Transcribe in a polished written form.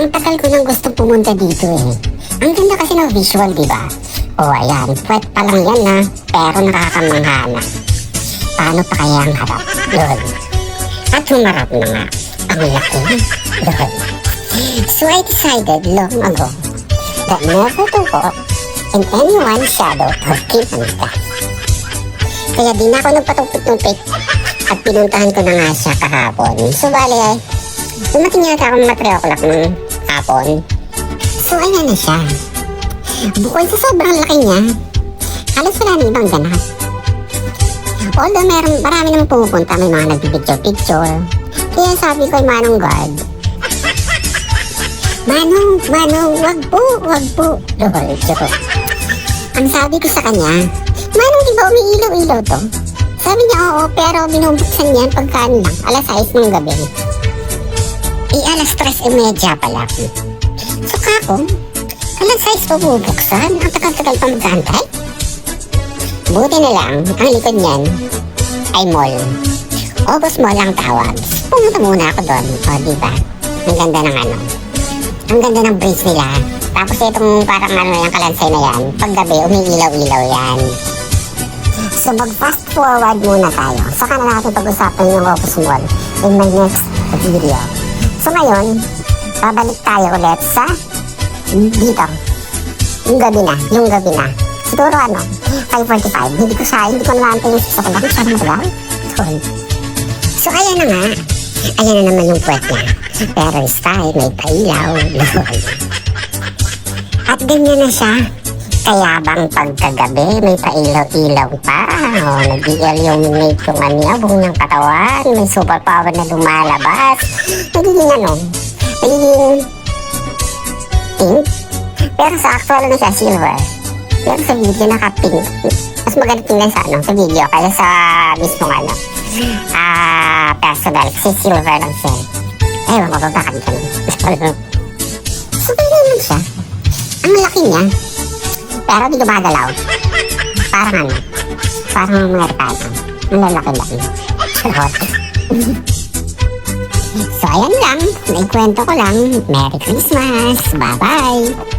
Ang tagal ko nang gustong pumunta dito eh. Ang ganda kasi ng visual, di ba? O ayan, puwet pa lang yan na, pero nakakamangha na. Paano pa kaya ang harap? Lol. At humarap na nga. Ang laki. Lol. So I decided long ago that never to walk in anyone's shadow or kimanta. Kaya di na ako nagpatumpik-tumpik at pinuntahan ko na nga siya kahapon. So bali ay, dumating yata ako mga 3 o'clock ng hapon. So ayan na siya. Bukod sa sobrang laki niya, halos wala na ibang ganap. Although marami namang pumupunta, may mga nagbibidyo-picture. Kaya sabi ko ay Manong God, Manong, wag po. Lol, joke. Ang sabi ko sa kanya, Manong, di ba umiilaw-ilaw to? Sabi niya, oo, pero binubuksan niya pagkaan lang, alas 6 ng gabi. Alas 3:30 pala. So kako, alas 6 pa bubuksan, ang tagal-tagal pa magkantay. Buti na lang, ang likod niyan ay mall. Obos Mall ang tawag. Pumunta muna ako doon, o diba? Ang ganda ng ano. Ang ganda ng bridge nila. Tapos itong parang ano yung kalansay na yan, paggabi umiilaw-ilaw yan. So mag-fast forward muna tayo. Saka na natin pag-usapan yung Obos Mall in my next video. So ngayon, babalik tayo ulit sa dito. Yung gabi na. Siguro ano, 5:45. Hindi ko naman yung sa bakit siya matagal? So ayan na nga. Ayan na naman yung puwet niya. Pero style, may pailaw. At ganyan na siya. Kaya bang pagkagabi, may pailaw-ilaw pa. O, nag-i-illuminate yung anyabong ng katawan. May superpower na lumalabas. Nagiging pink. Pero sa actual na siya, silver. Pero sa video naka-pink. Mas maganda tingnan sa video kaya sa mismong personal. Kasi silver lang siya. Ewan ko ba bakit ganun. So, ganyan siya. Ang laki niya. Pero di gumagalaw. Parang Amerikano. Ang lalaki-laki. Charot. So, ayan lang. Naikwento ko lang. Merry Christmas. Bye-bye.